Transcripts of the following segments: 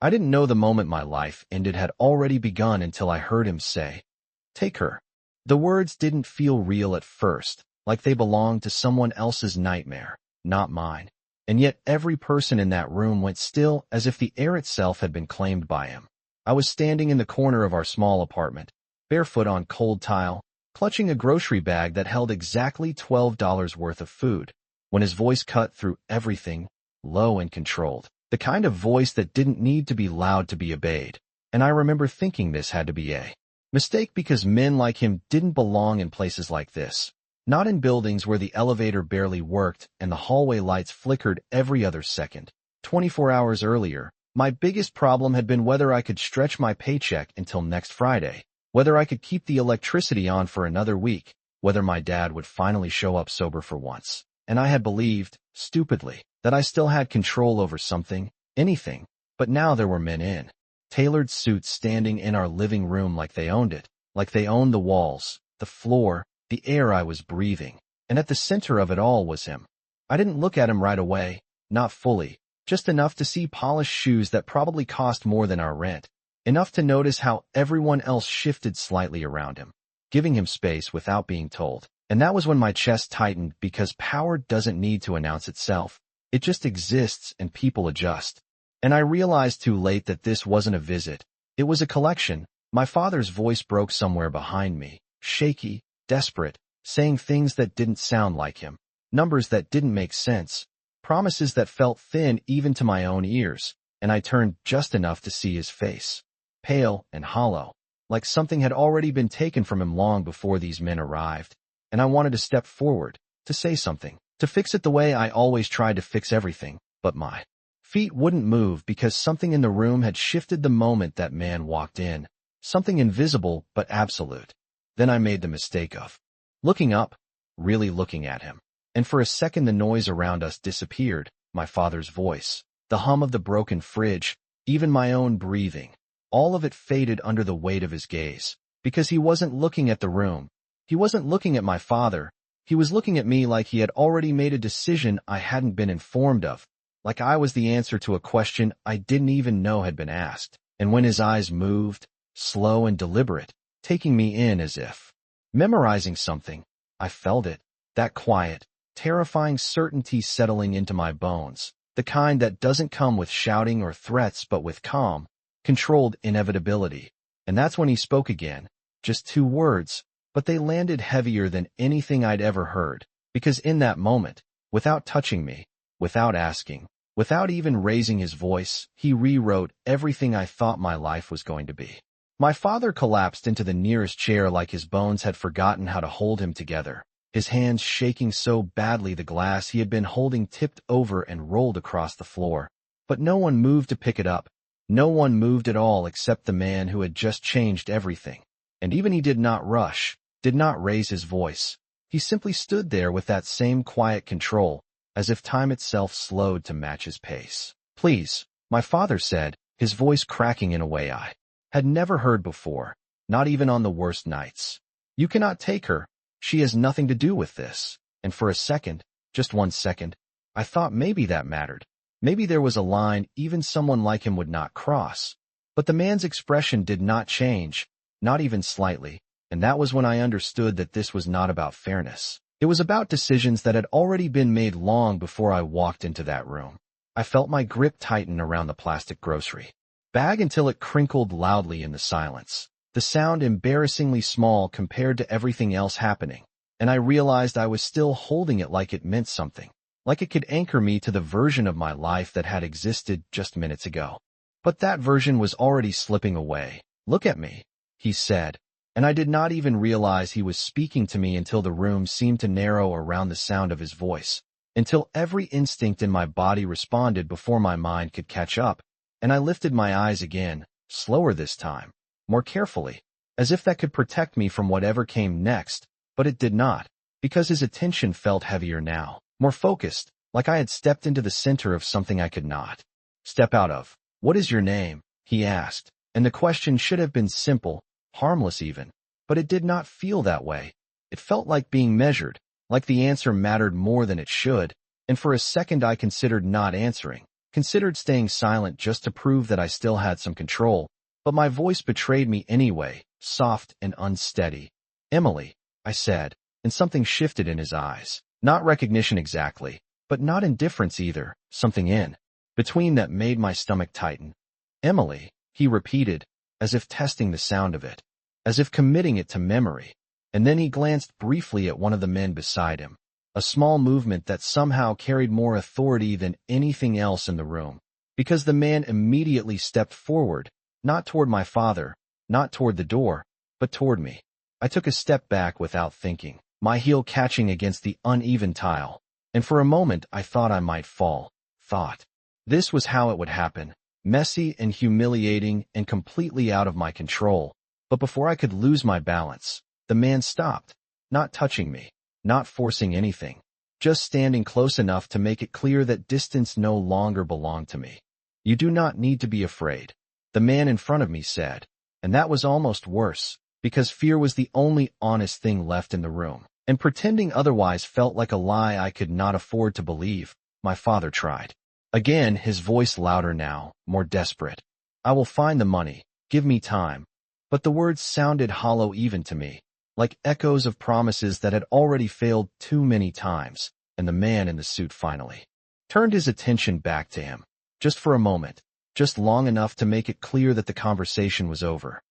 I didn't know the moment my life ended had already begun until I heard him say, "Take her." The words didn't feel real at first, like they belonged to someone else's nightmare, not mine. And yet every person in that room went still, as if the air itself had been claimed by him. I was standing in the corner of our small apartment, barefoot on cold tile, clutching a grocery bag that held exactly $12 worth of food, when his voice cut through everything, low and controlled. The kind of voice that didn't need to be loud to be obeyed. And I remember thinking this had to be a mistake because men like him didn't belong in places like this. Not in buildings where the elevator barely worked and the hallway lights flickered every other second. 24 hours earlier, my biggest problem had been whether I could stretch my paycheck until next Friday, whether I could keep the electricity on for another week, whether my dad would finally show up sober for once. And I had believed, stupidly, that I still had control over something, anything. But now there were men in tailored suits standing in our living room like they owned it, like they owned the walls, the floor, the air I was breathing. And at the center of it all was him. I didn't look at him right away, not fully, just enough to see polished shoes that probably cost more than our rent, enough to notice how everyone else shifted slightly around him, giving him space without being told. And that was when my chest tightened because power doesn't need to announce itself. It just exists and people adjust. And I realized too late that this wasn't a visit. It was a collection. My father's voice broke somewhere behind me, shaky, desperate, saying things that didn't sound like him, numbers that didn't make sense, promises that felt thin even to my own ears, and I turned just enough to see his face, pale and hollow, like something had already been taken from him long before these men arrived. And I wanted to step forward, to say something, to fix it the way I always tried to fix everything, but my feet wouldn't move because something in the room had shifted the moment that man walked in, something invisible but absolute. Then I made the mistake of looking up, really looking at him. And for a second the noise around us disappeared, my father's voice, the hum of the broken fridge, even my own breathing. All of it faded under the weight of his gaze, because he wasn't looking at the room. He wasn't looking at my father. He was looking at me like he had already made a decision I hadn't been informed of, like I was the answer to a question I didn't even know had been asked. And when his eyes moved, slow and deliberate, taking me in as if memorizing something, I felt it, that quiet, terrifying certainty settling into my bones, the kind that doesn't come with shouting or threats but with calm, controlled inevitability. And that's when he spoke again, just 2 words, but they landed heavier than anything I'd ever heard, because in that moment, without touching me, without asking, without even raising his voice, he rewrote everything I thought my life was going to be. My father collapsed into the nearest chair like his bones had forgotten how to hold him together, his hands shaking so badly the glass he had been holding tipped over and rolled across the floor. But no one moved to pick it up. No one moved at all except the man who had just changed everything. And even he did not rush, did not raise his voice. He simply stood there with that same quiet control, as if time itself slowed to match his pace. "Please," my father said, his voice cracking in a way I had never heard before, not even on the worst nights. "You cannot take her. She has nothing to do with this." And for a second, just 1 second, I thought maybe that mattered. Maybe there was a line even someone like him would not cross. But the man's expression did not change, not even slightly. And that was when I understood that this was not about fairness. It was about decisions that had already been made long before I walked into that room. I felt my grip tighten around the plastic grocery bag until it crinkled loudly in the silence, the sound embarrassingly small compared to everything else happening. And I realized I was still holding it like it meant something, like it could anchor me to the version of my life that had existed just minutes ago. But that version was already slipping away. "Look at me," he said. And I did not even realize he was speaking to me until the room seemed to narrow around the sound of his voice, until every instinct in my body responded before my mind could catch up, and I lifted my eyes again, slower this time, more carefully, as if that could protect me from whatever came next, but it did not, because his attention felt heavier now, more focused, like I had stepped into the center of something I could not step out of. "What is your name?" he asked, and the question should have been simple, harmless even, but it did not feel that way. It felt like being measured, like the answer mattered more than it should, and for a second I considered not answering, considered staying silent just to prove that I still had some control, but my voice betrayed me anyway, soft and unsteady. "Emily," I said, and something shifted in his eyes. Not recognition exactly, but not indifference either, something in between that made my stomach tighten. "Emily," he repeated, as if testing the sound of it, as if committing it to memory, and then he glanced briefly at one of the men beside him, a small movement that somehow carried more authority than anything else in the room, because the man immediately stepped forward, not toward my father, not toward the door, but toward me. I took a step back without thinking, my heel catching against the uneven tile, and for a moment I thought I might fall. This was how it would happen, messy and humiliating and completely out of my control. But before I could lose my balance, the man stopped, not touching me, not forcing anything, just standing close enough to make it clear that distance no longer belonged to me. "You do not need to be afraid," the man in front of me said, and that was almost worse, because fear was the only honest thing left in the room, and pretending otherwise felt like a lie I could not afford to believe. My father tried. Again, his voice louder now, more desperate. "I will find the money. Give me time." But the words sounded hollow even to me, like echoes of promises that had already failed too many times, and the man in the suit finally turned his attention back to him, just for a moment, just long enough to make it clear that the conversation was over.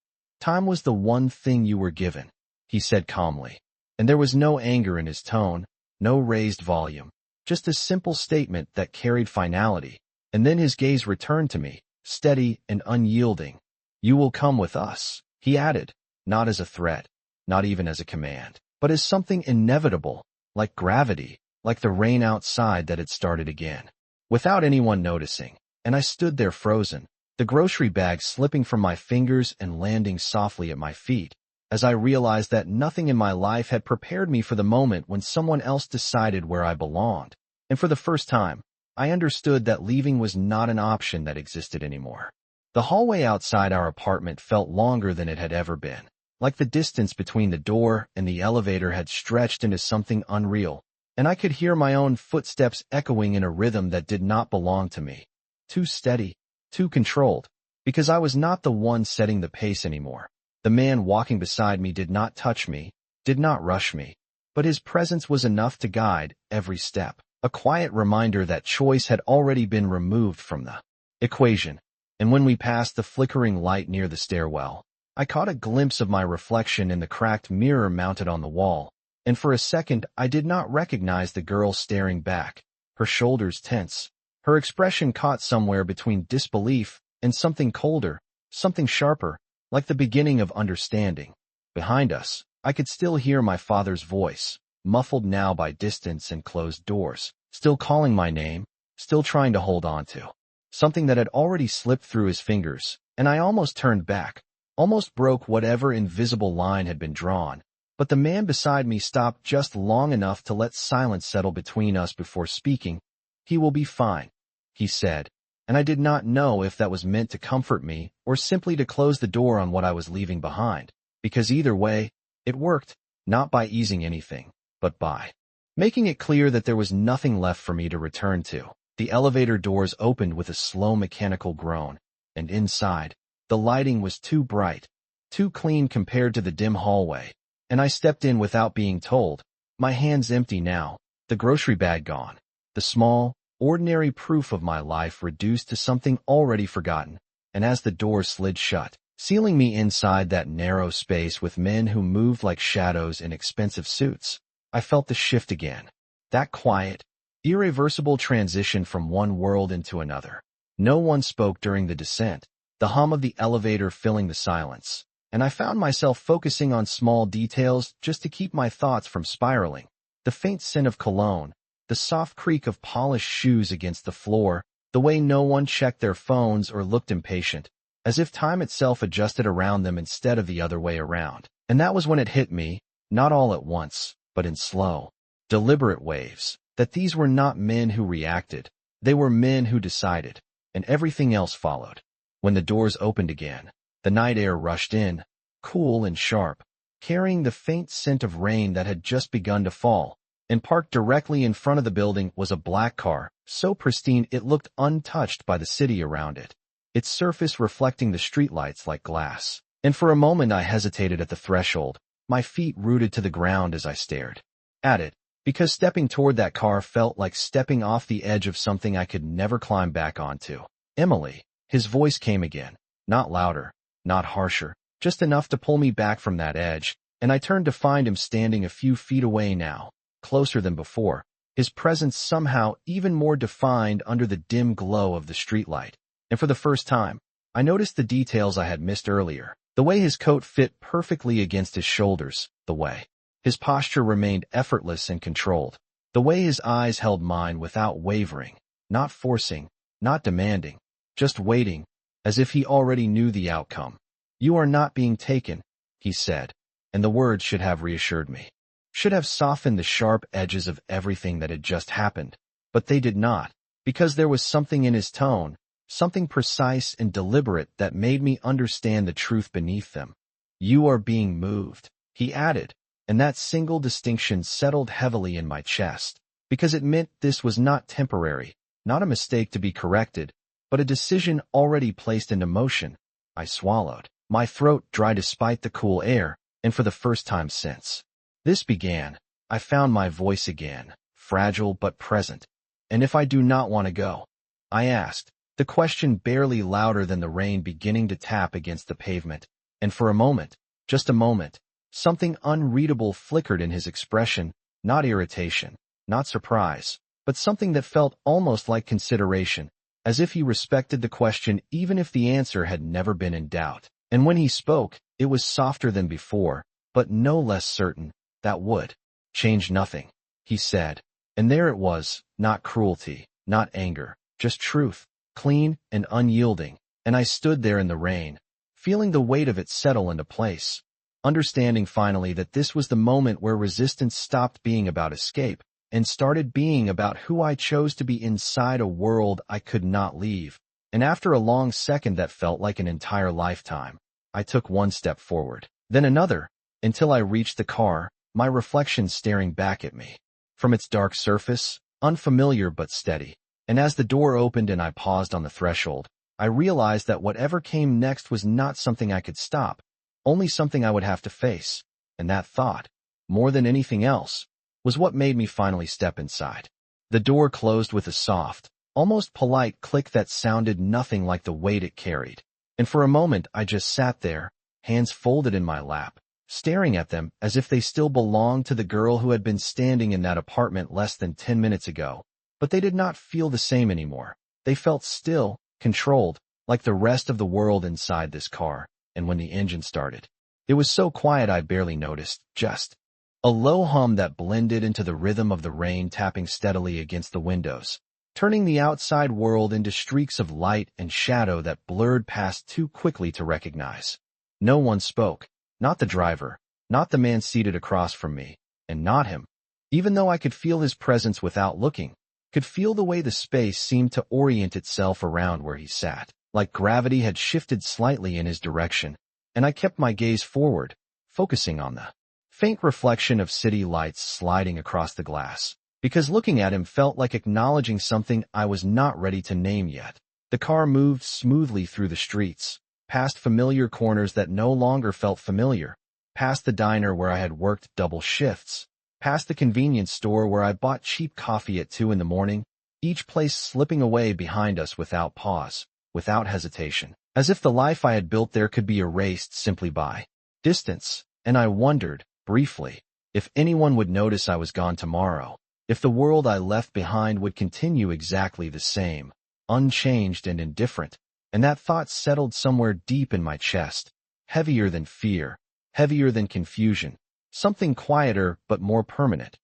"Time was the one thing you were given," he said calmly, and there was no anger in his tone, no raised volume, just a simple statement that carried finality, and then his gaze returned to me, steady and unyielding. "You will come with us," he added, not as a threat, not even as a command, but as something inevitable, like gravity, like the rain outside that had started again, without anyone noticing, and I stood there frozen, the grocery bag slipping from my fingers and landing softly at my feet, as I realized that nothing in my life had prepared me for the moment when someone else decided where I belonged, and for the first time, I understood that leaving was not an option that existed anymore. The hallway outside our apartment felt longer than it had ever been, like the distance between the door and the elevator had stretched into something unreal, and I could hear my own footsteps echoing in a rhythm that did not belong to me. Too steady, too controlled, because I was not the one setting the pace anymore. The man walking beside me did not touch me, did not rush me, but his presence was enough to guide every step, a quiet reminder that choice had already been removed from the equation. And when we passed the flickering light near the stairwell, I caught a glimpse of my reflection in the cracked mirror mounted on the wall, and for a second I did not recognize the girl staring back, her shoulders tense, her expression caught somewhere between disbelief and something colder, something sharper, like the beginning of understanding. Behind us, I could still hear my father's voice, muffled now by distance and closed doors, still calling my name, still trying to hold on to something that had already slipped through his fingers, and I almost turned back, almost broke whatever invisible line had been drawn, but the man beside me stopped just long enough to let silence settle between us before speaking. "He will be fine," he said, and I did not know if that was meant to comfort me or simply to close the door on what I was leaving behind, because either way, it worked, not by easing anything, but by making it clear that there was nothing left for me to return to. The elevator doors opened with a slow mechanical groan, and inside, the lighting was too bright, too clean compared to the dim hallway, and I stepped in without being told, my hands empty now, the grocery bag gone, the small, ordinary proof of my life reduced to something already forgotten, and as the door slid shut, sealing me inside that narrow space with men who moved like shadows in expensive suits, I felt the shift again, that quiet, irreversible transition from one world into another. No one spoke during the descent, the hum of the elevator filling the silence, and I found myself focusing on small details just to keep my thoughts from spiraling. The faint scent of cologne, the soft creak of polished shoes against the floor, the way no one checked their phones or looked impatient, as if time itself adjusted around them instead of the other way around. And that was when it hit me, not all at once, but in slow, deliberate waves, that these were not men who reacted, they were men who decided, and everything else followed. When the doors opened again, the night air rushed in, cool and sharp, carrying the faint scent of rain that had just begun to fall, and parked directly in front of the building was a black car, so pristine it looked untouched by the city around it, its surface reflecting the streetlights like glass. And for a moment I hesitated at the threshold, my feet rooted to the ground as I stared at it, because stepping toward that car felt like stepping off the edge of something I could never climb back onto. Emily. His voice came again, not louder, not harsher, just enough to pull me back from that edge, and I turned to find him standing a few feet away now, closer than before, his presence somehow even more defined under the dim glow of the streetlight. And for the first time, I noticed the details I had missed earlier, the way his coat fit perfectly against his shoulders, the way his posture remained effortless and controlled, the way his eyes held mine without wavering, not forcing, not demanding, just waiting, as if he already knew the outcome. "You are not being taken," he said, and the words should have reassured me, should have softened the sharp edges of everything that had just happened. But they did not, because there was something in his tone, something precise and deliberate that made me understand the truth beneath them. "You are being moved," he added, and that single distinction settled heavily in my chest, because it meant this was not temporary, not a mistake to be corrected, but a decision already placed into motion. I swallowed, my throat dry despite the cool air, and for the first time since this began, I found my voice again, fragile but present. "And if I do not want to go?" I asked, the question barely louder than the rain beginning to tap against the pavement, and for a moment, just a moment, something unreadable flickered in his expression, not irritation, not surprise, but something that felt almost like consideration, as if he respected the question even if the answer had never been in doubt. And when he spoke, it was softer than before, but no less certain. "That would change nothing," he said, and there it was, not cruelty, not anger, just truth, clean and unyielding, and I stood there in the rain, feeling the weight of it settle into place, understanding finally that this was the moment where resistance stopped being about escape and started being about who I chose to be inside a world I could not leave. And after a long second that felt like an entire lifetime, I took one step forward, then another, until I reached the car, my reflection staring back at me. From its dark surface, unfamiliar but steady. And as the door opened and I paused on the threshold, I realized that whatever came next was not something I could stop, only something I would have to face. And that thought, more than anything else, was what made me finally step inside. The door closed with a soft, almost polite click that sounded nothing like the weight it carried. And for a moment I just sat there, hands folded in my lap, staring at them as if they still belonged to the girl who had been standing in that apartment less than 10 minutes ago. But they did not feel the same anymore. They felt still, controlled, like the rest of the world inside this car. And when the engine started, it was so quiet I barely noticed, just a low hum that blended into the rhythm of the rain tapping steadily against the windows, turning the outside world into streaks of light and shadow that blurred past too quickly to recognize. No one spoke, not the driver, not the man seated across from me, and not him. Even though I could feel his presence without looking, could feel the way the space seemed to orient itself around where he sat, like gravity had shifted slightly in his direction, and I kept my gaze forward, focusing on the faint reflection of city lights sliding across the glass, because looking at him felt like acknowledging something I was not ready to name yet. The car moved smoothly through the streets, past familiar corners that no longer felt familiar, past the diner where I had worked double shifts, past the convenience store where I bought cheap coffee at 2 in the morning, each place slipping away behind us without pause, without hesitation, as if the life I had built there could be erased simply by distance. And I wondered, briefly, if anyone would notice I was gone tomorrow, if the world I left behind would continue exactly the same, unchanged and indifferent. And that thought settled somewhere deep in my chest, heavier than fear, heavier than confusion, something quieter but more permanent.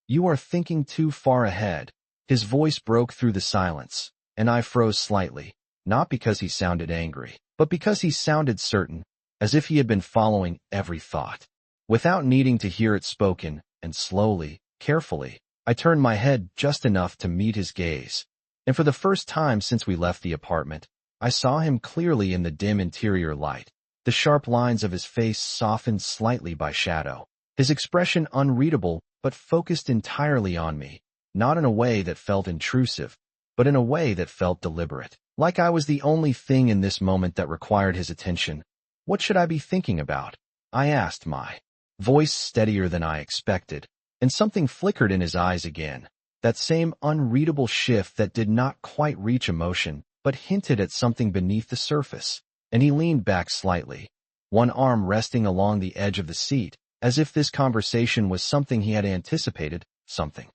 "You are thinking too far ahead." His voice broke through the silence, and I froze slightly, not because he sounded angry, but because he sounded certain, as if he had been following every thought, without needing to hear it spoken. And slowly, carefully, I turned my head just enough to meet his gaze, and for the first time since we left the apartment, I saw him clearly in the dim interior light, the sharp lines of his face softened slightly by shadow, his expression unreadable but focused entirely on me, not in a way that felt intrusive, but in a way that felt deliberate. Like I was the only thing in this moment that required his attention. What should I be thinking about? I asked, my voice steadier than I expected, and something flickered in his eyes again. That same unreadable shift that did not quite reach emotion, but hinted at something beneath the surface. And he leaned back slightly, one arm resting along the edge of the seat, as if this conversation was something he had anticipated, something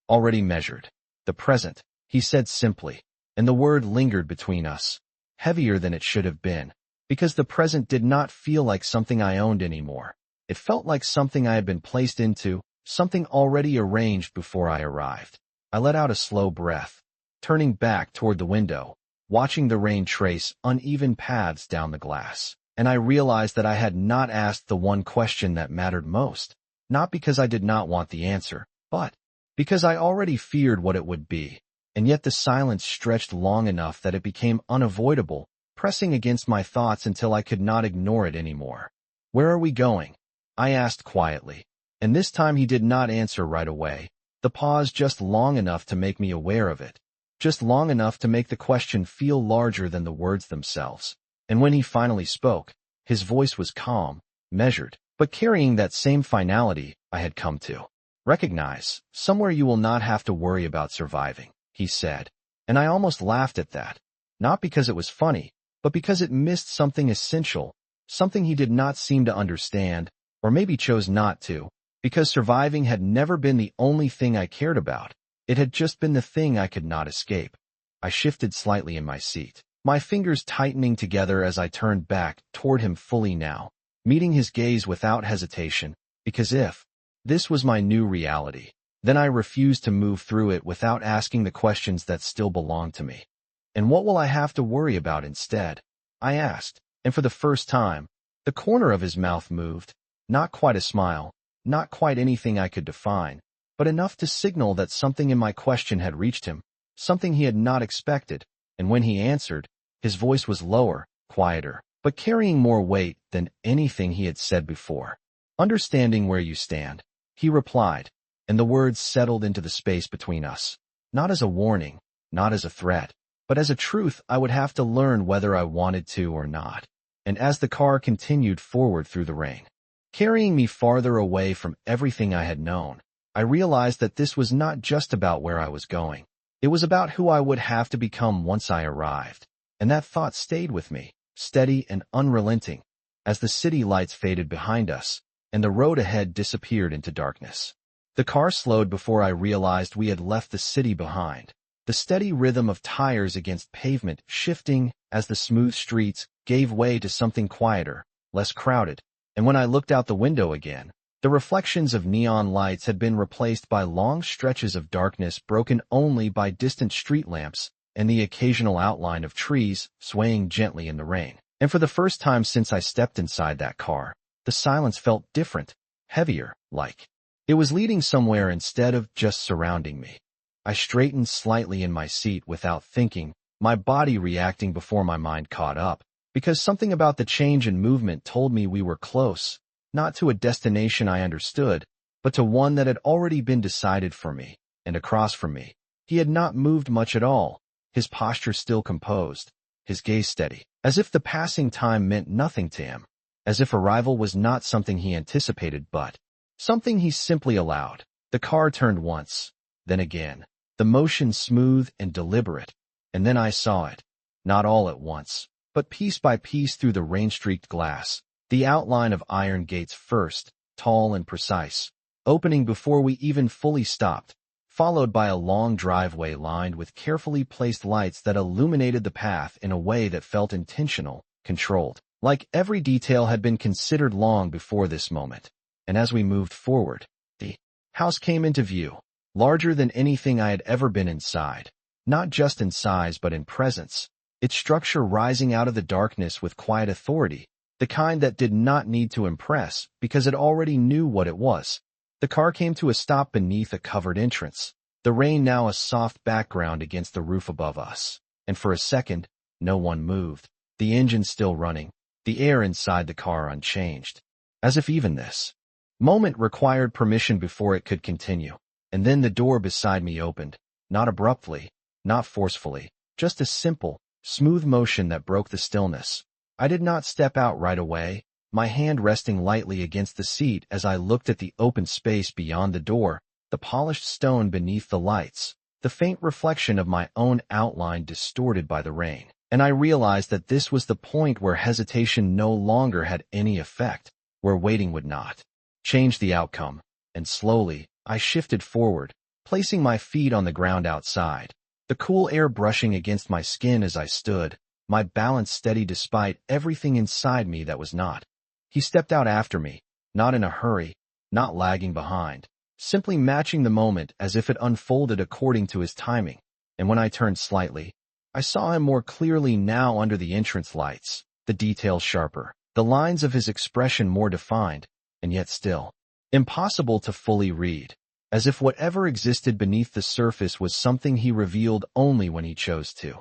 already measured. The present, he said simply, and the word lingered between us, heavier than it should have been, because the present did not feel like something I owned anymore. It felt like something I had been placed into, something already arranged before I arrived. I let out a slow breath, turning back toward the window, watching the rain trace uneven paths down the glass, and I realized that I had not asked the one question that mattered most, not because I did not want the answer, but because I already feared what it would be. And yet the silence stretched long enough that it became unavoidable, pressing against my thoughts until I could not ignore it anymore. "Where are we going?" I asked quietly, and this time he did not answer right away. The pause just long enough to make me aware of it, just long enough to make the question feel larger than the words themselves. And when he finally spoke, his voice was calm, measured, but carrying that same finality I had come to recognize. "Somewhere you will not have to worry about surviving," he said, and I almost laughed at that, not because it was funny, but because it missed something essential, something he did not seem to understand, or maybe chose not to, because surviving had never been the only thing I cared about. It had just been the thing I could not escape. I shifted slightly in my seat, my fingers tightening together as I turned back toward him fully now, meeting his gaze without hesitation, because if this was my new reality, then I refused to move through it without asking the questions that still belonged to me. "And what will I have to worry about instead?" I asked, and for the first time, the corner of his mouth moved, not quite a smile, not quite anything I could define, but enough to signal that something in my question had reached him, something he had not expected, and when he answered, his voice was lower, quieter, but carrying more weight than anything he had said before. "Understanding where you stand," he replied, and the words settled into the space between us, not as a warning, not as a threat, but as a truth I would have to learn whether I wanted to or not. And as the car continued forward through the rain, carrying me farther away from everything I had known, I realized that this was not just about where I was going. It was about who I would have to become once I arrived. And that thought stayed with me, steady and unrelenting, as the city lights faded behind us, and the road ahead disappeared into darkness. The car slowed before I realized we had left the city behind, the steady rhythm of tires against pavement shifting as the smooth streets gave way to something quieter, less crowded, and when I looked out the window again, the reflections of neon lights had been replaced by long stretches of darkness broken only by distant street lamps and the occasional outline of trees swaying gently in the rain. And for the first time since I stepped inside that car, the silence felt different, heavier, like it was leading somewhere instead of just surrounding me. I straightened slightly in my seat without thinking, my body reacting before my mind caught up, because something about the change in movement told me we were close, not to a destination I understood, but to one that had already been decided for me. And across from me, he had not moved much at all, his posture still composed, his gaze steady, as if the passing time meant nothing to him, as if arrival was not something he anticipated but something he simply allowed. The car turned once, then again, the motion smooth and deliberate, and then I saw it, not all at once, but piece by piece through the rain-streaked glass, the outline of iron gates first, tall and precise, opening before we even fully stopped, followed by a long driveway lined with carefully placed lights that illuminated the path in a way that felt intentional, controlled, like every detail had been considered long before this moment. And as we moved forward, the house came into view, larger than anything I had ever been inside, not just in size but in presence, its structure rising out of the darkness with quiet authority, the kind that did not need to impress because it already knew what it was. The car came to a stop beneath a covered entrance, the rain now a soft background against the roof above us, and for a second, no one moved, the engine still running, the air inside the car unchanged, as if even this Moment required permission before it could continue, and then the door beside me opened, not abruptly, not forcefully, just a simple, smooth motion that broke the stillness. I did not step out right away, my hand resting lightly against the seat as I looked at the open space beyond the door, the polished stone beneath the lights, the faint reflection of my own outline distorted by the rain. And I realized that this was the point where hesitation no longer had any effect, where waiting would not change the outcome, and slowly, I shifted forward, placing my feet on the ground outside, the cool air brushing against my skin as I stood, my balance steady despite everything inside me that was not. He stepped out after me, not in a hurry, not lagging behind, simply matching the moment as if it unfolded according to his timing, and when I turned slightly, I saw him more clearly now under the entrance lights, the details sharper, the lines of his expression more defined, and yet still impossible to fully read, as if whatever existed beneath the surface was something he revealed only when he chose to.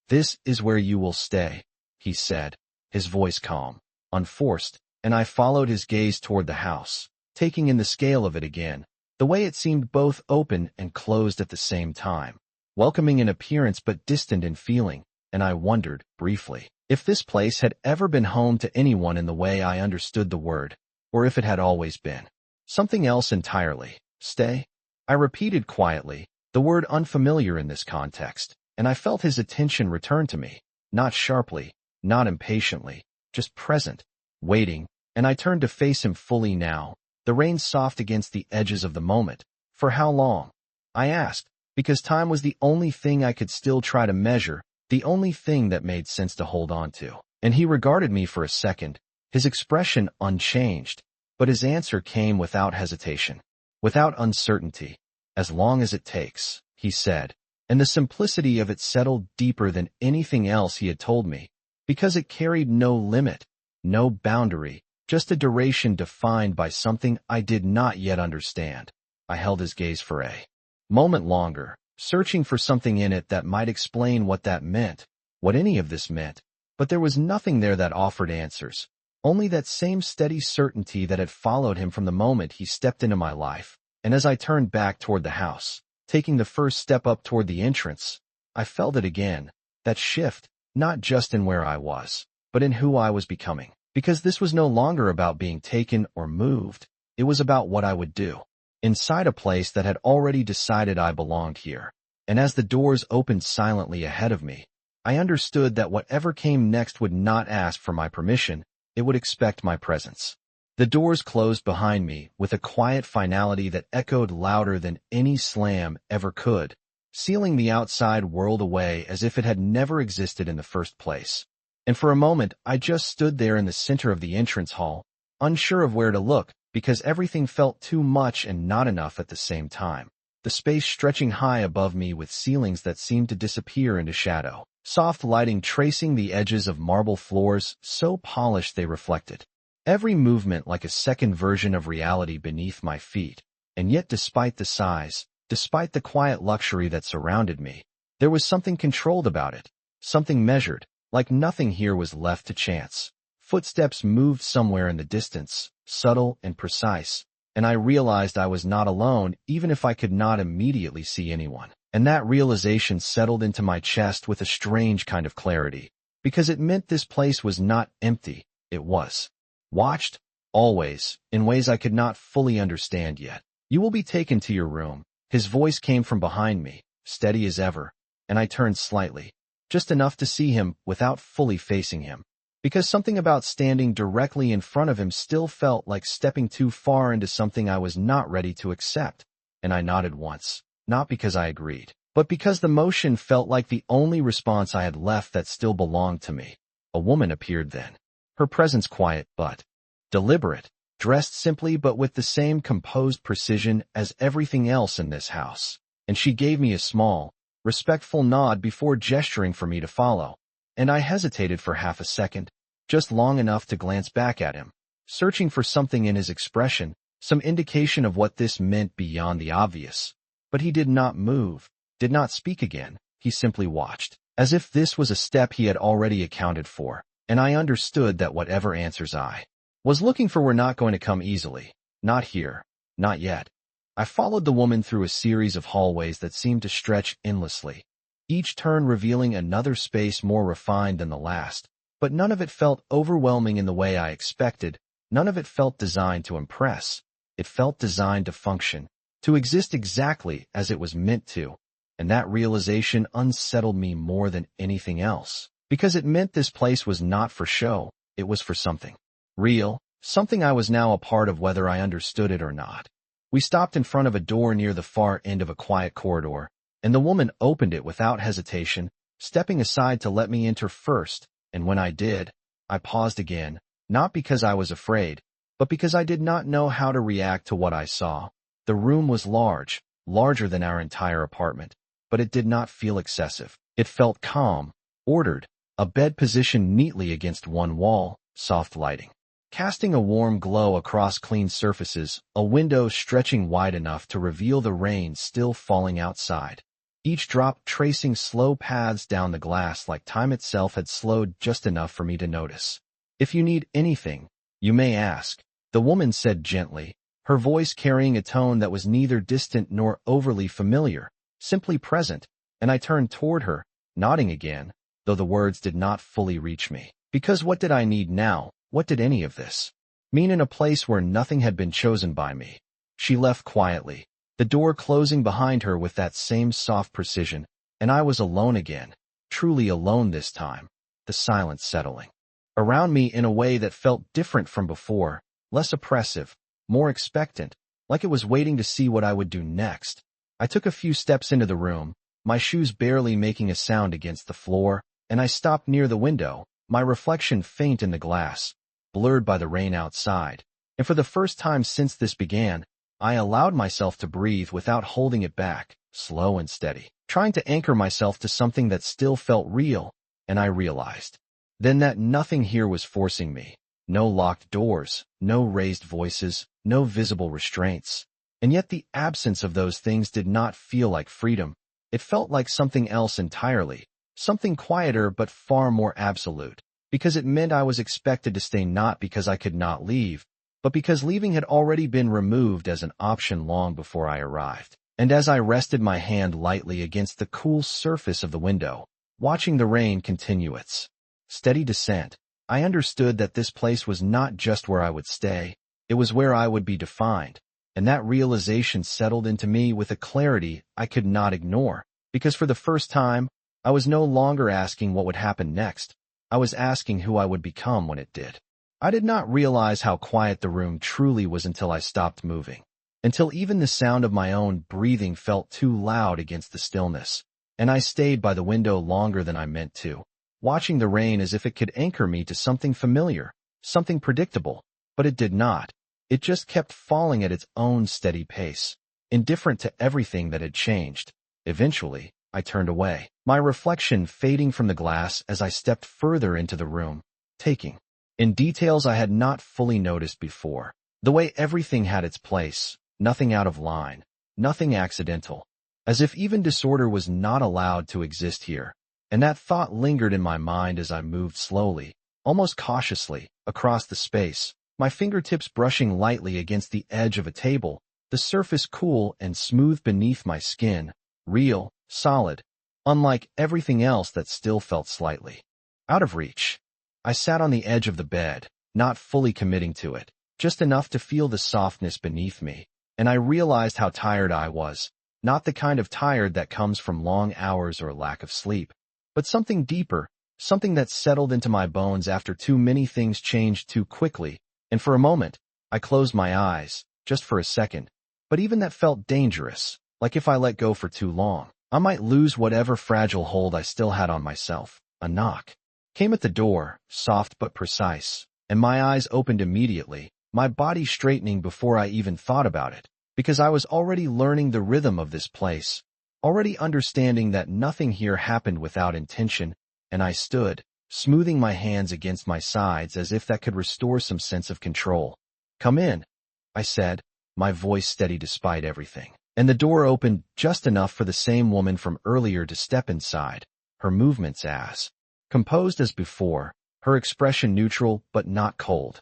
"This is where you will stay," he said, his voice calm, unforced, and I followed his gaze toward the house, taking in the scale of it again, the way it seemed both open and closed at the same time, welcoming in appearance but distant in feeling, and I wondered, briefly, if this place had ever been home to anyone in the way I understood the word, or if it had always been something else entirely. "Stay?" I repeated quietly, the word unfamiliar in this context, and I felt his attention return to me, not sharply, not impatiently, just present, waiting, and I turned to face him fully now, the rain soft against the edges of the moment. "For how long?" I asked, because time was the only thing I could still try to measure, the only thing that made sense to hold on to. And he regarded me for a second, his expression unchanged, but his answer came without hesitation, without uncertainty. "As long as it takes," he said, and the simplicity of it settled deeper than anything else he had told me, because it carried no limit, no boundary, just a duration defined by something I did not yet understand. I held his gaze for a moment longer, searching for something in it that might explain what that meant, what any of this meant, but there was nothing there that offered answers, only that same steady certainty that had followed him from the moment he stepped into my life. And as I turned back toward the house, taking the first step up toward the entrance, I felt it again, that shift, not just in where I was, but in who I was becoming. Because this was no longer about being taken or moved, it was about what I would do, inside a place that had already decided I belonged here. And as the doors opened silently ahead of me, I understood that whatever came next would not ask for my permission, it would expect my presence. The doors closed behind me with a quiet finality that echoed louder than any slam ever could, sealing the outside world away as if it had never existed in the first place. And for a moment, I just stood there in the center of the entrance hall, unsure of where to look, because everything felt too much and not enough at the same time. The space stretching high above me with ceilings that seemed to disappear into shadow, soft lighting tracing the edges of marble floors so polished they reflected every movement like a second version of reality beneath my feet. And yet despite the size, despite the quiet luxury that surrounded me, there was something controlled about it, something measured, like nothing here was left to chance. Footsteps moved somewhere in the distance, subtle and precise, and I realized I was not alone even if I could not immediately see anyone. And that realization settled into my chest with a strange kind of clarity, because it meant this place was not empty, it was watched, always, in ways I could not fully understand yet. "You will be taken to your room." His voice came from behind me, steady as ever, and I turned slightly, just enough to see him without fully facing him, because something about standing directly in front of him still felt like stepping too far into something I was not ready to accept, and I nodded once, not because I agreed, but because the motion felt like the only response I had left that still belonged to me. A woman appeared then, her presence quiet but deliberate, dressed simply but with the same composed precision as everything else in this house, and she gave me a small, respectful nod before gesturing for me to follow, and I hesitated for half a second, just long enough to glance back at him, searching for something in his expression, some indication of what this meant beyond the obvious. But he did not move, did not speak again, he simply watched, as if this was a step he had already accounted for, and I understood that whatever answers I was looking for were not going to come easily, Not here. Not yet. I followed the woman through a series of hallways that seemed to stretch endlessly, each turn revealing another space more refined than the last. But none of it felt overwhelming in the way I expected. None of it felt designed to impress. It felt designed to function, to exist exactly as it was meant to. And that realization unsettled me more than anything else, because it meant this place was not for show. It was for something real, something I was now a part of whether I understood it or not. We stopped in front of a door near the far end of a quiet corridor, and the woman opened it without hesitation, stepping aside to let me enter first. And when I did, I paused again, not because I was afraid, but because I did not know how to react to what I saw. The room was large, larger than our entire apartment, but it did not feel excessive. It felt calm, ordered, a bed positioned neatly against one wall, soft lighting casting a warm glow across clean surfaces, a window stretching wide enough to reveal the rain still falling outside, each drop tracing slow paths down the glass like time itself had slowed just enough for me to notice. "If you need anything, you may ask," the woman said gently, her voice carrying a tone that was neither distant nor overly familiar, simply present, and I turned toward her, nodding again, though the words did not fully reach me. Because what did I need now? What did any of this mean in a place where nothing had been chosen by me? She left quietly, the door closing behind her with that same soft precision, and I was alone again, truly alone this time, the silence settling around me in a way that felt different from before, less oppressive, more expectant, like it was waiting to see what I would do next. I took a few steps into the room, my shoes barely making a sound against the floor, and I stopped near the window, my reflection faint in the glass, blurred by the rain outside. And for the first time since this began, I allowed myself to breathe without holding it back, slow and steady, trying to anchor myself to something that still felt real. And I realized then that nothing here was forcing me. No locked doors, no raised voices, no visible restraints. And yet the absence of those things did not feel like freedom. It felt like something else entirely, something quieter but far more absolute. Because it meant I was expected to stay, not because I could not leave, but because leaving had already been removed as an option long before I arrived. And as I rested my hand lightly against the cool surface of the window, watching the rain continue its steady descent, I understood that this place was not just where I would stay, it was where I would be defined. And that realization settled into me with a clarity I could not ignore, because for the first time, I was no longer asking what would happen next. I was asking who I would become when it did. I did not realize how quiet the room truly was until I stopped moving, until even the sound of my own breathing felt too loud against the stillness, and I stayed by the window longer than I meant to, watching the rain as if it could anchor me to something familiar, something predictable, but it did not. It just kept falling at its own steady pace, indifferent to everything that had changed. Eventually, I turned away, my reflection fading from the glass as I stepped further into the room, taking in details I had not fully noticed before. The way everything had its place, nothing out of line, nothing accidental, as if even disorder was not allowed to exist here. And that thought lingered in my mind as I moved slowly, almost cautiously, across the space, my fingertips brushing lightly against the edge of a table, the surface cool and smooth beneath my skin, real, solid, unlike everything else that still felt slightly out of reach. I sat on the edge of the bed, not fully committing to it, just enough to feel the softness beneath me, and I realized how tired I was, not the kind of tired that comes from long hours or lack of sleep, but something deeper, something that settled into my bones after too many things changed too quickly, and for a moment, I closed my eyes, just for a second, but even that felt dangerous, like if I let go for too long, I might lose whatever fragile hold I still had on myself. A knock came at the door, soft but precise, and my eyes opened immediately, my body straightening before I even thought about it, because I was already learning the rhythm of this place, already understanding that nothing here happened without intention, and I stood, smoothing my hands against my sides as if that could restore some sense of control. "Come in," I said, my voice steady despite everything. And the door opened just enough for the same woman from earlier to step inside, her movements as composed as before, her expression neutral but not cold.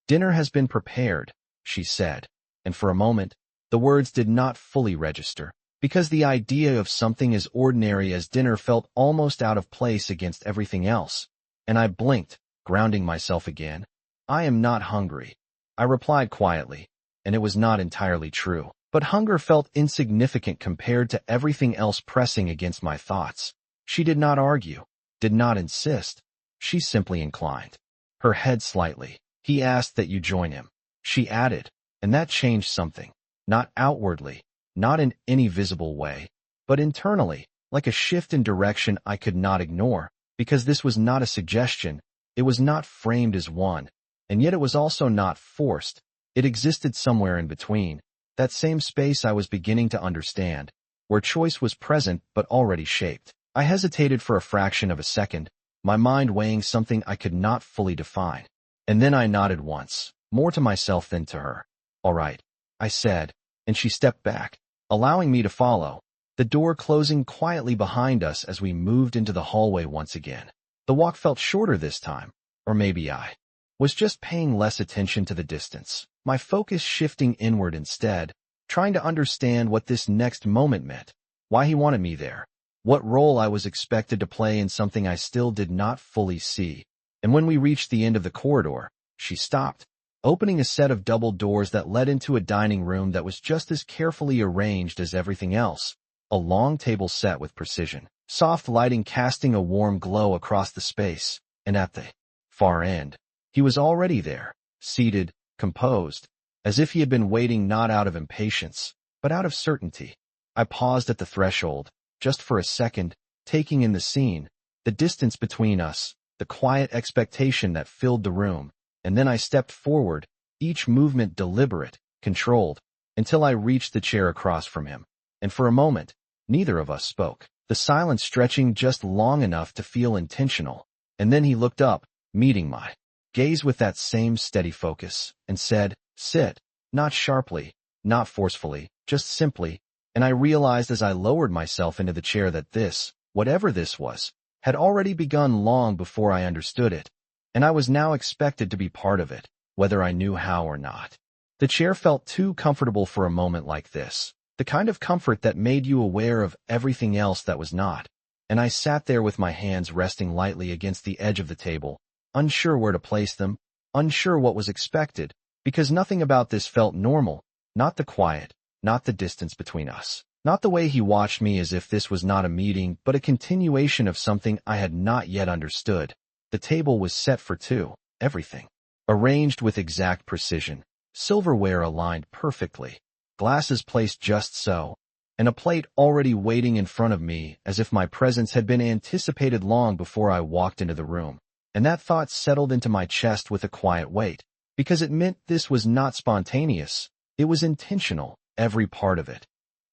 "Dinner has been prepared," she said, and for a moment, the words did not fully register, because the idea of something as ordinary as dinner felt almost out of place against everything else, and I blinked, grounding myself again. "I am not hungry," I replied quietly, and it was not entirely true. But hunger felt insignificant compared to everything else pressing against my thoughts. She did not argue, did not insist. She simply inclined her head slightly. "He asked that you join him," she added, and that changed something. Not outwardly, not in any visible way, but internally, like a shift in direction I could not ignore, because this was not a suggestion, it was not framed as one, and yet it was also not forced. It existed somewhere in between. That same space I was beginning to understand, where choice was present but already shaped. I hesitated for a fraction of a second, my mind weighing something I could not fully define. And then I nodded once, more to myself than to her. "All right," I said, and she stepped back, allowing me to follow, the door closing quietly behind us as we moved into the hallway once again. The walk felt shorter this time, or maybe I was just paying less attention to the distance, my focus shifting inward instead, trying to understand what this next moment meant, why he wanted me there, what role I was expected to play in something I still did not fully see. And when we reached the end of the corridor, she stopped, opening a set of double doors that led into a dining room that was just as carefully arranged as everything else, a long table set with precision, soft lighting casting a warm glow across the space, and at the far end, he was already there, seated, composed, as if he had been waiting not out of impatience, but out of certainty. I paused at the threshold, just for a second, taking in the scene, the distance between us, the quiet expectation that filled the room, and then I stepped forward, each movement deliberate, controlled, until I reached the chair across from him. And for a moment, neither of us spoke, the silence stretching just long enough to feel intentional. And then he looked up, meeting my gaze with that same steady focus, and said, "Sit," not sharply, not forcefully, just simply, and I realized as I lowered myself into the chair that this, whatever this was, had already begun long before I understood it, and I was now expected to be part of it, whether I knew how or not. The chair felt too comfortable for a moment like this, the kind of comfort that made you aware of everything else that was not, and I sat there with my hands resting lightly against the edge of the table, unsure where to place them, unsure what was expected, because nothing about this felt normal, not the quiet, not the distance between us, not the way he watched me as if this was not a meeting but a continuation of something I had not yet understood. The table was set for two, everything arranged with exact precision, silverware aligned perfectly, glasses placed just so, and a plate already waiting in front of me as if my presence had been anticipated long before I walked into the room. And that thought settled into my chest with a quiet weight, because it meant this was not spontaneous, it was intentional, every part of it.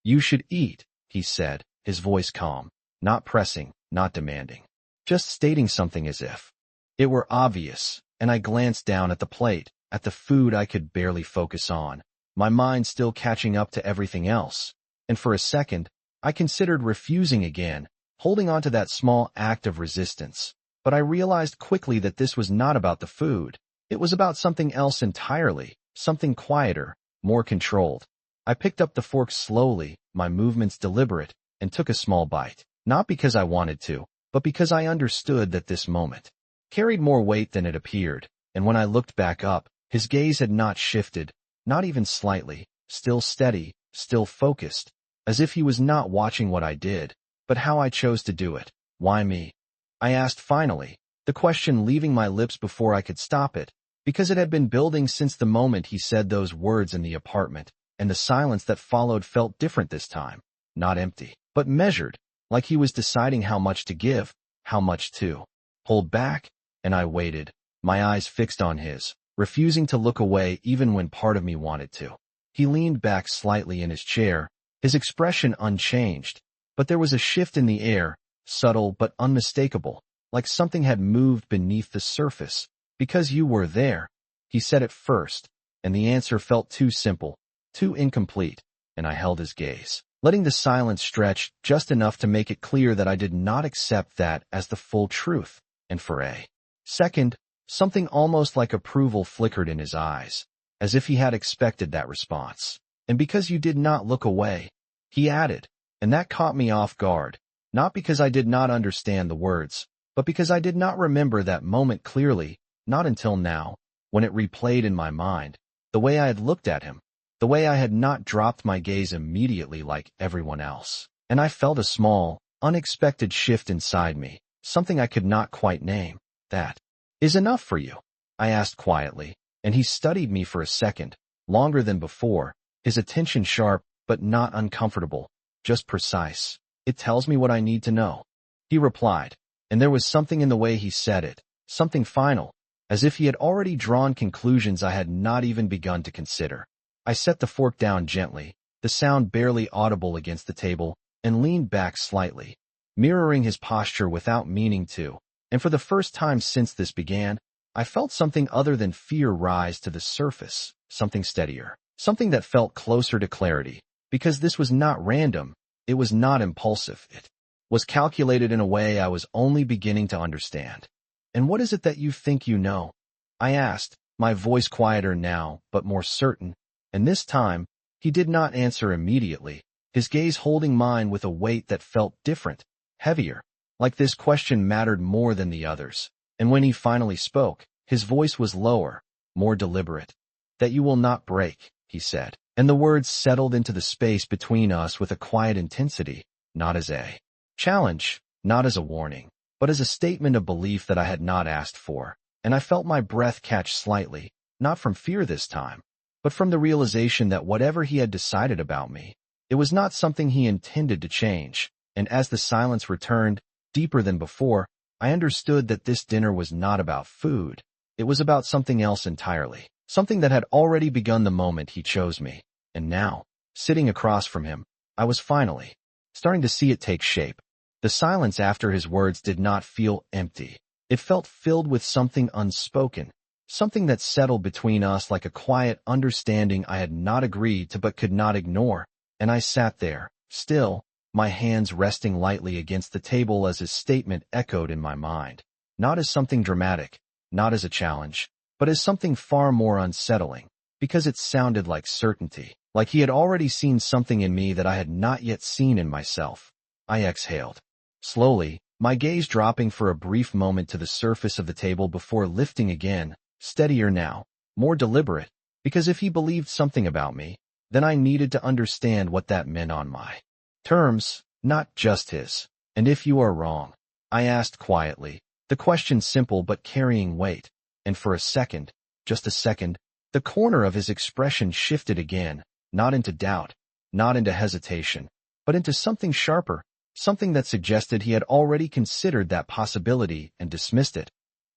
"You should eat," he said, his voice calm, not pressing, not demanding, just stating something as if it were obvious, and I glanced down at the plate, at the food I could barely focus on, my mind still catching up to everything else, and for a second, I considered refusing again, holding on to that small act of resistance. But I realized quickly that this was not about the food. It was about something else entirely, something quieter, more controlled. I picked up the fork slowly, my movements deliberate, and took a small bite, not because I wanted to, but because I understood that this moment carried more weight than it appeared, and when I looked back up, his gaze had not shifted, not even slightly, still steady, still focused, as if he was not watching what I did, but how I chose to do it. "Why me?" I asked finally, the question leaving my lips before I could stop it, because it had been building since the moment he said those words in the apartment, and the silence that followed felt different this time, not empty, but measured, like he was deciding how much to give, how much to hold back, and I waited, my eyes fixed on his, refusing to look away even when part of me wanted to. He leaned back slightly in his chair, his expression unchanged, but there was a shift in the air, subtle but unmistakable, like something had moved beneath the surface. "Because you were there," he said at first, and the answer felt too simple, too incomplete, and I held his gaze, letting the silence stretch just enough to make it clear that I did not accept that as the full truth, and for a second, something almost like approval flickered in his eyes. as if he had expected that response. And because you did not look away, he added, and that caught me off guard, not because I did not understand the words, but because I did not remember that moment clearly, not until now, when it replayed in my mind, the way I had looked at him, the way I had not dropped my gaze immediately like everyone else. And I felt a small, unexpected shift inside me, something I could not quite name. That is enough for you, I asked quietly, and he studied me for a second, longer than before, his attention sharp but not uncomfortable, just precise. It tells me what I need to know, he replied, and there was something in the way he said it, something final, as if he had already drawn conclusions I had not even begun to consider. I set the fork down gently, the sound barely audible against the table, and leaned back slightly, mirroring his posture without meaning to, and for the first time since this began, I felt something other than fear rise to the surface, something steadier, something that felt closer to clarity, because this was not random, it was not impulsive, it was calculated in a way I was only beginning to understand. And what is it that you think you know? I asked, my voice quieter now, but more certain, and this time, he did not answer immediately, his gaze holding mine with a weight that felt different, heavier, like this question mattered more than the others. And when he finally spoke, his voice was lower, more deliberate. That you will not break, he said, and the words settled into the space between us with a quiet intensity, not as a challenge, not as a warning, but as a statement of belief that I had not asked for, and I felt my breath catch slightly, not from fear this time, but from the realization that whatever he had decided about me, it was not something he intended to change, and as the silence returned, deeper than before, I understood that this dinner was not about food, it was about something else entirely, something that had already begun the moment he chose me, and now, sitting across from him, I was finally starting to see it take shape. The silence after his words did not feel empty. It felt filled with something unspoken, something that settled between us like a quiet understanding I had not agreed to but could not ignore, and I sat there, still, my hands resting lightly against the table as his statement echoed in my mind, not as something dramatic, not as a challenge, but as something far more unsettling, because it sounded like certainty, like he had already seen something in me that I had not yet seen in myself. I exhaled. Slowly, my gaze dropping for a brief moment to the surface of the table before lifting again, steadier now, more deliberate, because if he believed something about me, then I needed to understand what that meant on my terms, not just his. And if you are wrong, I asked quietly, the question simple but carrying weight, and for a second, just a second, the corner of his expression shifted again, not into doubt, not into hesitation, but into something sharper, something that suggested he had already considered that possibility and dismissed it.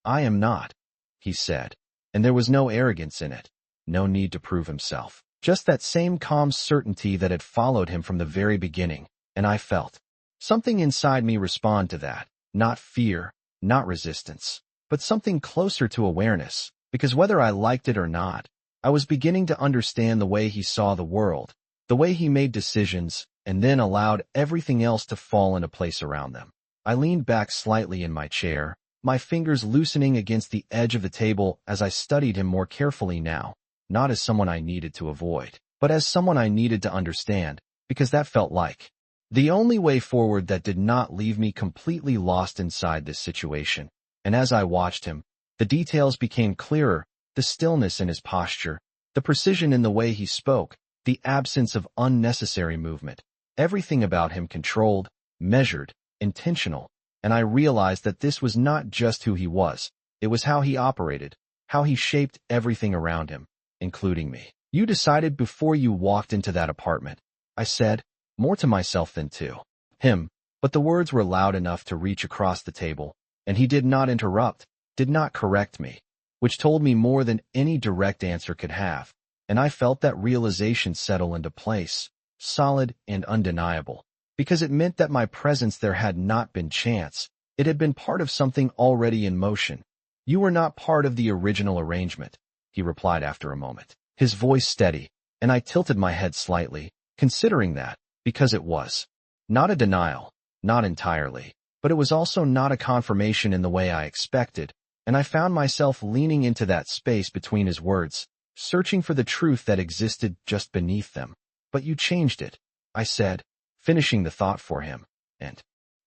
I am not, he said, and there was no arrogance in it, no need to prove himself, just that same calm certainty that had followed him from the very beginning, and I felt something inside me respond to that, not fear, not resistance, but something closer to awareness, because whether I liked it or not, I was beginning to understand the way he saw the world, the way he made decisions, and then allowed everything else to fall into place around them. I leaned back slightly in my chair, my fingers loosening against the edge of the table as I studied him more carefully now, not as someone I needed to avoid, but as someone I needed to understand, because that felt like the only way forward that did not leave me completely lost inside this situation. And as I watched him, the details became clearer, the stillness in his posture, the precision in the way he spoke, the absence of unnecessary movement. Everything about him controlled, measured, intentional, and I realized that this was not just who he was, it was how he operated, how he shaped everything around him, including me. You decided before you walked into that apartment, I said, more to myself than to him, but the words were loud enough to reach across the table, and he did not interrupt, did not correct me, which told me more than any direct answer could have, and I felt that realization settle into place, solid and undeniable, because it meant that my presence there had not been chance, it had been part of something already in motion. You were not part of the original arrangement, he replied after a moment, his voice steady, and I tilted my head slightly, considering that, because it was not a denial, not entirely, but it was also not a confirmation in the way I expected, and I found myself leaning into that space between his words, searching for the truth that existed just beneath them. But you changed it, I said, finishing the thought for him. And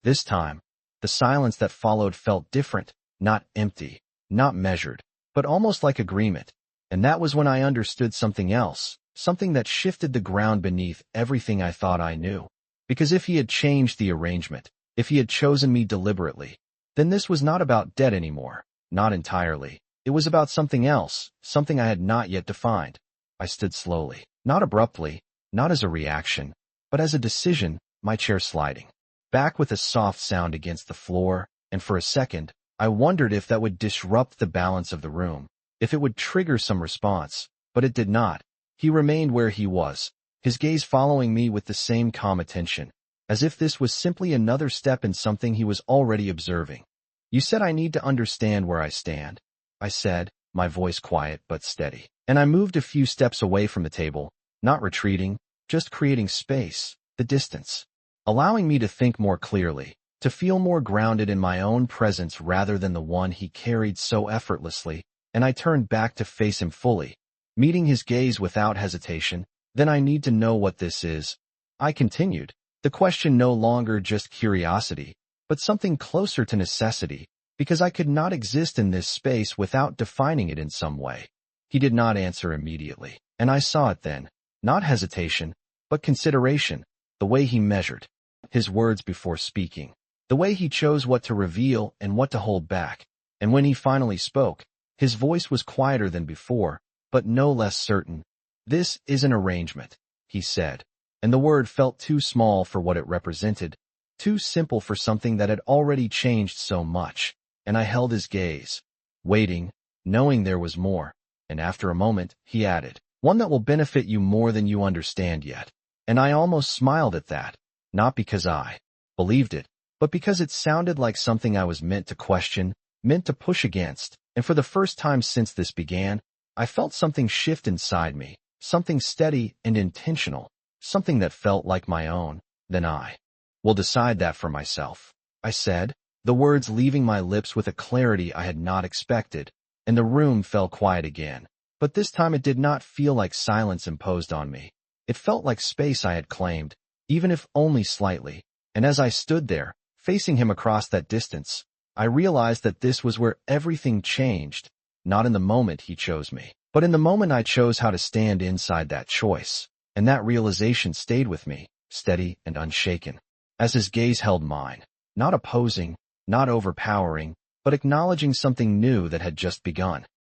this time, the silence that followed felt different, not empty, not measured, but almost like agreement. And that was when I understood something else, something that shifted the ground beneath everything I thought I knew. Because if he had changed the arrangement, if he had chosen me deliberately, then this was not about debt anymore, not entirely. It was about something else, something I had not yet defined. I stood slowly, not abruptly, not as a reaction, but as a decision, my chair sliding back with a soft sound against the floor, and for a second, I wondered if that would disrupt the balance of the room, if it would trigger some response, but it did not. He remained where he was, his gaze following me with the same calm attention, as if this was simply another step in something he was already observing. You said I need to understand where I stand, I said, my voice quiet but steady. And I moved a few steps away from the table, not retreating, just creating space, the distance, allowing me to think more clearly, to feel more grounded in my own presence rather than the one he carried so effortlessly, and I turned back to face him fully, meeting his gaze without hesitation. Then I need to know what this is, I continued, the question no longer just curiosity, but something closer to necessity, because I could not exist in this space without defining it in some way. He did not answer immediately, and I saw it then, not hesitation, but consideration, the way he measured his words before speaking, the way he chose what to reveal and what to hold back. And when he finally spoke, his voice was quieter than before, but no less certain. This is an arrangement, he said, and the word felt too small for what it represented, too simple for something that had already changed so much. And I held his gaze, waiting, knowing there was more, and after a moment, he added, one that will benefit you more than you understand yet. And I almost smiled at that, not because I believed it, but because it sounded like something I was meant to question, meant to push against. And for the first time since this began, I felt something shift inside me, something steady and intentional, something that felt like my own. Then I will decide that for myself, I said, the words leaving my lips with a clarity I had not expected, and the room fell quiet again. But this time it did not feel like silence imposed on me. It felt like space I had claimed, even if only slightly. And as I stood there, facing him across that distance, I realized that this was where everything changed, not in the moment he chose me, but in the moment I chose how to stand inside that choice. And that realization stayed with me, steady and unshaken, as his gaze held mine, not opposing, not overpowering, but acknowledging something new that had just begun.